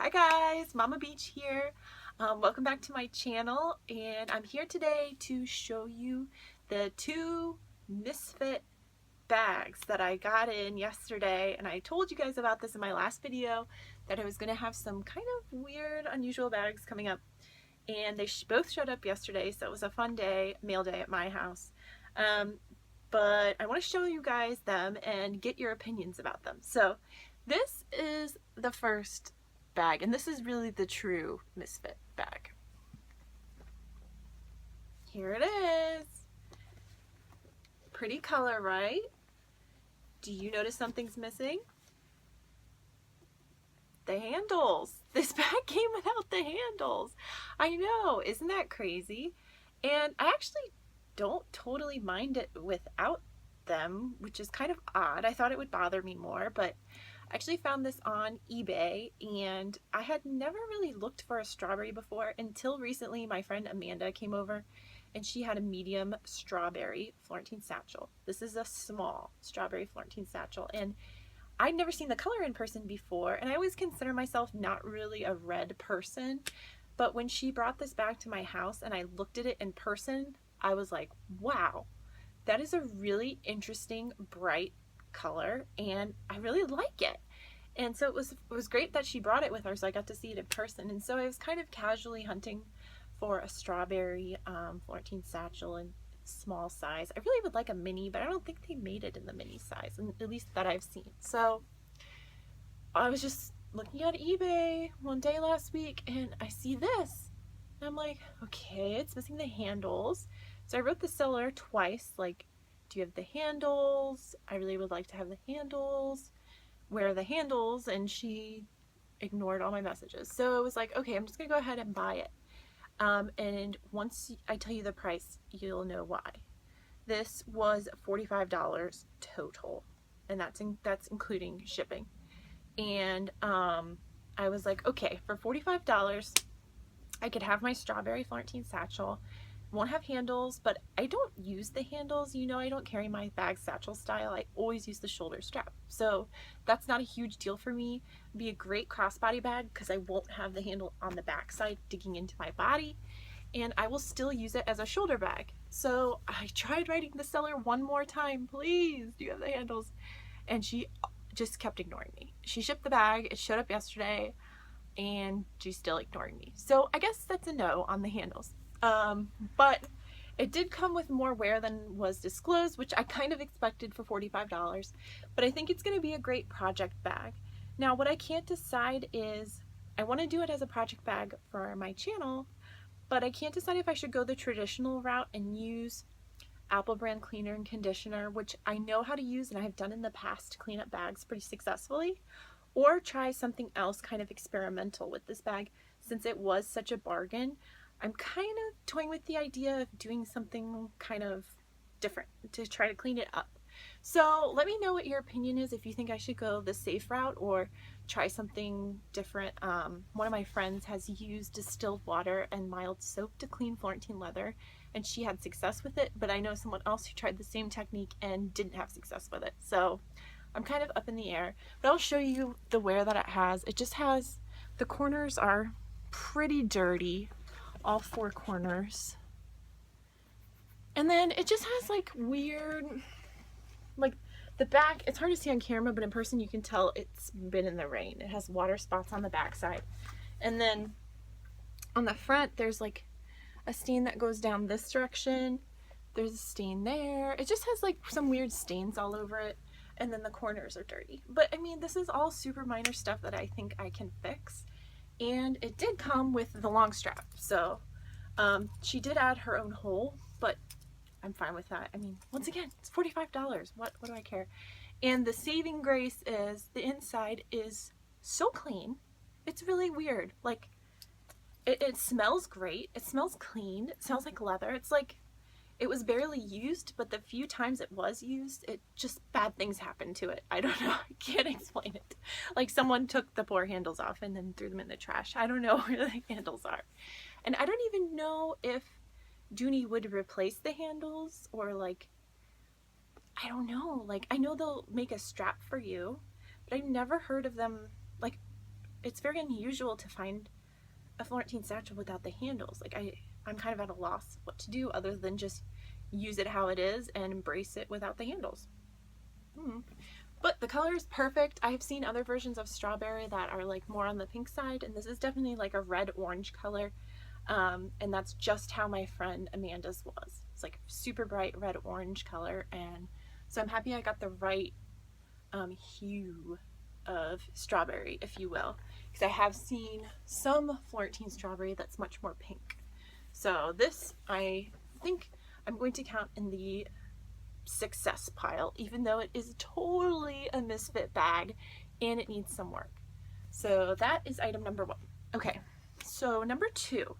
Hi guys, Mama Beach here. Welcome back to my channel, and I'm here today to show you the two Misfit bags that I got in yesterday. And I told you guys about this in my last video, that I was going to have some kind of weird, unusual bags coming up, and they both showed up yesterday, so it was a fun day, mail day at my house. But I want to show you guys them and get your opinions about them. So this is the first bag, and this is really the true Misfit bag. Here it is. Pretty color, right? Do you notice something's missing? The handles. This bag came without the handles. I know, isn't that crazy? And I actually don't totally mind it without them, which is kind of odd. I thought it would bother me more, but I actually found this on eBay, and I had never really looked for a strawberry before until recently. My friend Amanda came over and she had a medium strawberry Florentine satchel. This is a small strawberry Florentine satchel, and I'd never seen the color in person before, and I always consider myself not really a red person, but when she brought this bag to my house and I looked at it in person, I was like, wow, that is a really interesting, bright color, and I really like it. And so it was great that she brought it with her, so I got to see it in person. And so I was kind of casually hunting for a strawberry Florentine satchel in small size. I really would like a mini, but I don't think they made it in the mini size, at least that I've seen. So I was just looking at eBay one day last week, and I see this. And I'm like, okay, it's missing the handles. So I wrote the seller twice, like, do you have the handles? I really would like to have the handles. Where are the handles? And she ignored all my messages. So it was like, okay, I'm just gonna go ahead and buy it. And once I tell you the price, you'll know why. This was $45 total, and that's including shipping. And I was like, okay, for $45, I could have my strawberry Florentine satchel. Won't have handles, but I don't use the handles. You know, I don't carry my bag satchel style. I always use the shoulder strap. So that's not a huge deal for me. It'd be a great crossbody bag because I won't have the handle on the back side digging into my body, and I will still use it as a shoulder bag. So I tried writing the seller one more time, please, do you have the handles? And she just kept ignoring me. She shipped the bag, it showed up yesterday, and she's still ignoring me. So I guess that's a no on the handles. But it did come with more wear than was disclosed, which I kind of expected for $45, but I think it's going to be a great project bag. Now, what I can't decide is, I want to do it as a project bag for my channel, but I can't decide if I should go the traditional route and use Apple brand cleaner and conditioner, which I know how to use and I have done in the past to clean up bags pretty successfully, or try something else kind of experimental with this bag. Since it was such a bargain, I'm kind of toying with the idea of doing something kind of different to try to clean it up. So let me know what your opinion is, if you think I should go the safe route or try something different. One of my friends has used distilled water and mild soap to clean Florentine leather, and she had success with it, but I know someone else who tried the same technique and didn't have success with it. So I'm kind of up in the air, but I'll show you the wear that it has. It just has, the corners are pretty dirty, all four corners. And then it just has like weird, like the back, it's hard to see on camera, but in person you can tell it's been in the rain. It has water spots on the back side. And then on the front, there's like a stain that goes down this direction. There's a stain there. It just has like some weird stains all over it. And then the corners are dirty. But I mean, this is all super minor stuff that I think I can fix. And it did come with the long strap. So she did add her own hole, but I'm fine with that. I mean, once again, it's $45. What do I care? And the saving grace is the inside is so clean. It's really weird. Like, it smells great. It smells clean. It smells like leather. It's like it was barely used, but the few times it was used, it just, bad things happened to it. I don't know. I can't explain it. Like someone took the poor handles off and then threw them in the trash. I don't know where the handles are. And I don't even know if Dooney would replace the handles, or like, I don't know. Like, I know they'll make a strap for you, but I've never heard of them. Like, it's very unusual to find a Florentine satchel without the handles. Like I'm kind of at a loss what to do other than just use it how it is and embrace it without the handles. But the color is perfect. I've seen other versions of strawberry that are like more on the pink side, and this is definitely like a red orange color. And that's just how my friend Amanda's was. It's like super bright red orange color, and so I'm happy I got the right hue of strawberry, if you will, because I have seen some Florentine strawberry that's much more pink. So this, I think I'm going to count in the success pile, even though it is totally a misfit bag and it needs some work. So that is item number 1. Okay, so number 2.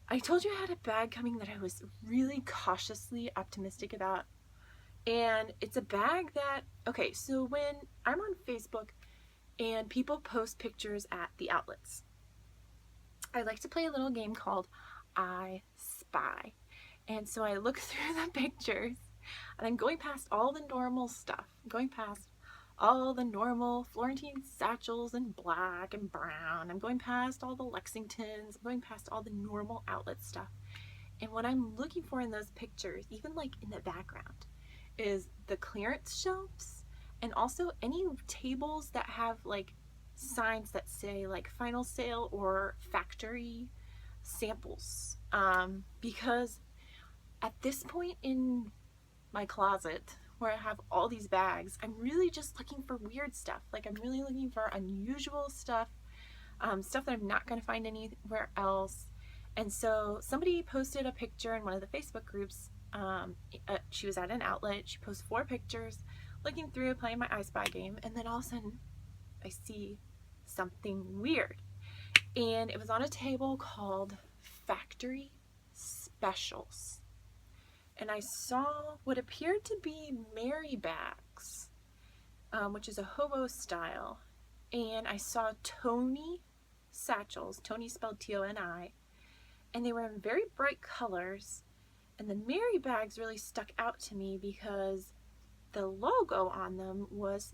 I told you I had a bag coming that I was really cautiously optimistic about. And it's a bag that, okay, so when I'm on Facebook and people post pictures at the outlets, I like to play a little game called I Spy. And so I look through the pictures and I'm going past all the normal stuff. I'm going past all the normal Florentine satchels in black and brown. I'm going past all the Lexingtons. I'm going past all the normal outlet stuff. And what I'm looking for in those pictures, even like in the background, is the clearance shelves and also any tables that have like signs that say like final sale or factory samples. Because at this point in my closet where I have all these bags, I'm really just looking for weird stuff. Like I'm really looking for unusual stuff, stuff that I'm not going to find anywhere else. And so somebody posted a picture in one of the Facebook groups. She was at an outlet. She posted 4 pictures, looking through, playing my I Spy game, and then all of a sudden I see something weird. And it was on a table called Factory Specials. And I saw what appeared to be Mary bags, which is a hobo style. And I saw Tony satchels, Tony spelled Toni, and they were in very bright colors. And the Mary bags really stuck out to me because the logo on them was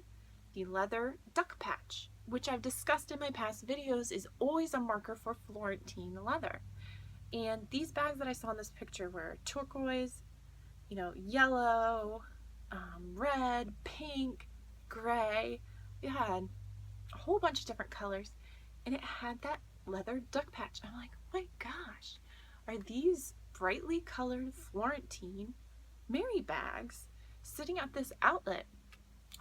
the leather duck patch, which I've discussed in my past videos is always a marker for Florentine leather. And these bags that I saw in this picture were turquoise, yellow, red, pink, gray. It had a whole bunch of different colors, and it had that leather duck patch. I'm like, oh my gosh, are these brightly colored Florentine Mary bags sitting at this outlet?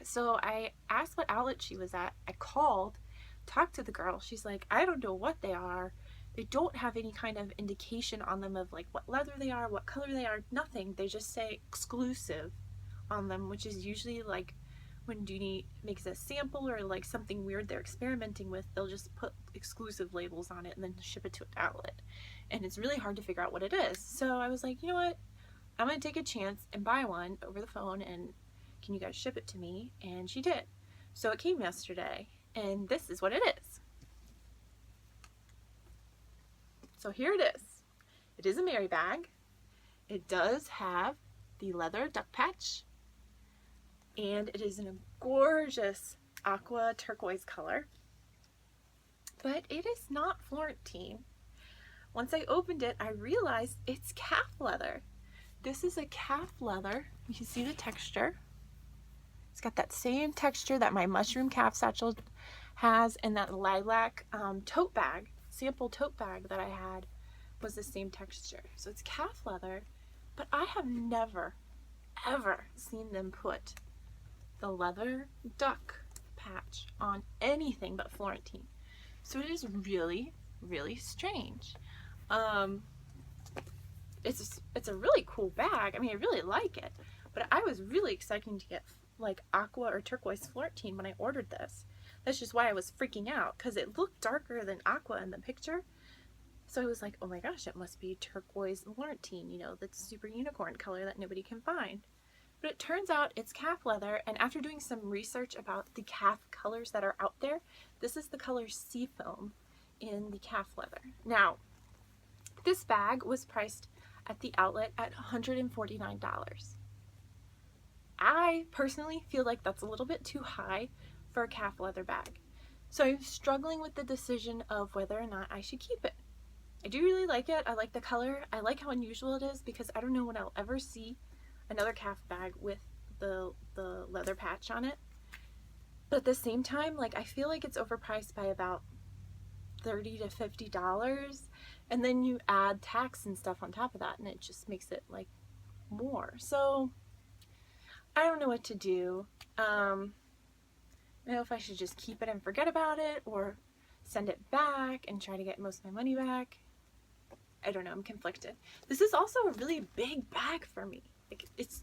So I asked what outlet she was at. I called, talked to the girl. She's like, I don't know what they are. They don't have any kind of indication on them of like what leather they are, what color they are, nothing. They just say exclusive on them, which is usually like when Dooney makes a sample or like something weird they're experimenting with, they'll just put exclusive labels on it and then ship it to an outlet. And it's really hard to figure out what it is. So I was like, you know what? I'm going to take a chance and buy one over the phone, and can you guys ship it to me? And she did. So it came yesterday, and this is what it is. So here it is. It is a Mary bag. It does have the leather duck patch, and it is in a gorgeous aqua turquoise color, but it is not Florentine. Once I opened it, I realized it's calf leather. This is a calf leather. You can see the texture. It's got that same texture that my mushroom calf satchel has, and that lilac tote bag, sample tote bag that I had was the same texture. So it's calf leather, but I have never, ever seen them put the leather duck patch on anything but Florentine. So it is really, really strange. It's a really cool bag. I mean, I really like it, but I was really expecting to get like aqua or turquoise Florentine when I ordered this. That's just why I was freaking out, because it looked darker than aqua in the picture. So I was like, oh my gosh, it must be turquoise Florentine, that's super unicorn color that nobody can find. But it turns out it's calf leather, and after doing some research about the calf colors that are out there, this is the color Seafoam in the calf leather. Now, this bag was priced at the outlet at $149. I personally feel like that's a little bit too high for a calf leather bag. So I'm struggling with the decision of whether or not I should keep it. I do really like it. I like the color. I like how unusual it is because I don't know when I'll ever see another calf bag with the leather patch on it. But at the same time, like, I feel like it's overpriced by about $30 to $50, and then you add tax and stuff on top of that, and it just makes it like more. So I don't know what to do. I don't know if I should just keep it and forget about it, or send it back and try to get most of my money back. I don't know. I'm conflicted. This is also a really big bag for me. Like, it's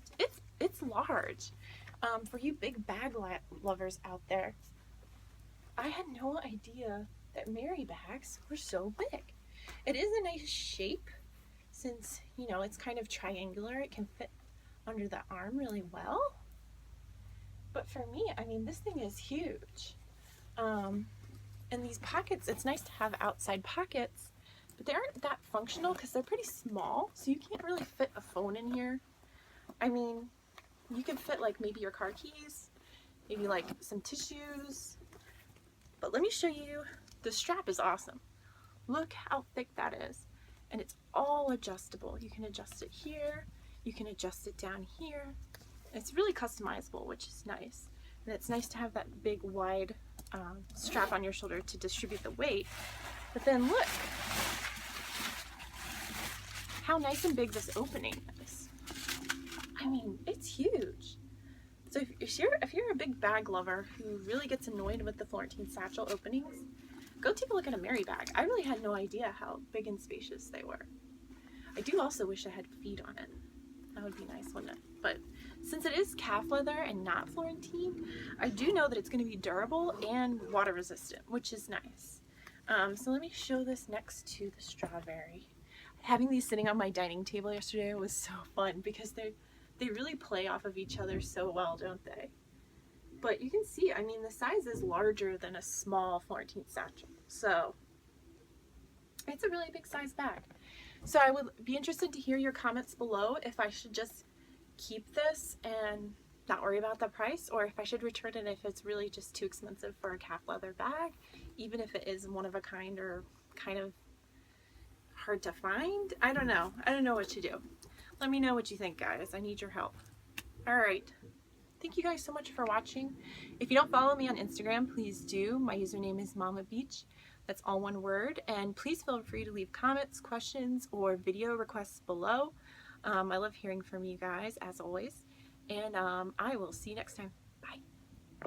large. For you big bag lovers out there, I had no idea that Mary bags were so big. It is a nice shape since, you know, it's kind of triangular. It can fit under the arm really well. But for me, I mean, this thing is huge. And these pockets, it's nice to have outside pockets, but they aren't that functional because they're pretty small, so you can't really fit a phone in here. I mean, you can fit like maybe your car keys, maybe like some tissues. But let me show you, the strap is awesome. Look how thick that is. And it's all adjustable. You can adjust it here, you can adjust it down here. It's really customizable, which is nice. And it's nice to have that big wide strap on your shoulder to distribute the weight. But then look how nice and big this opening is. I mean, it's huge. So if you're a big bag lover who really gets annoyed with the Florentine satchel openings, go take a look at a Mary bag. I really had no idea how big and spacious they were. I do also wish I had feet on it. That would be nice, wouldn't it? But since it is calf leather and not Florentine, I do know that it's going to be durable and water resistant, which is nice. So let me show this next to the strawberry. Having these sitting on my dining table yesterday was so fun because they really play off of each other so well, don't they? But you can see, I mean, the size is larger than a small Florentine satchel. So it's a really big size bag. So I would be interested to hear your comments below if I should just keep this and not worry about the price, or if I should return it if it's really just too expensive for a calf leather bag, even if it is one of a kind or kind of hard to find. I don't know. I don't know what to do. Let me know what you think, guys. I need your help. All right. Thank you guys so much for watching. If you don't follow me on Instagram, please do. My username is Mama Beach. That's all one word. And please feel free to leave comments, questions, or video requests below. I love hearing from you guys, as always. And I will see you next time.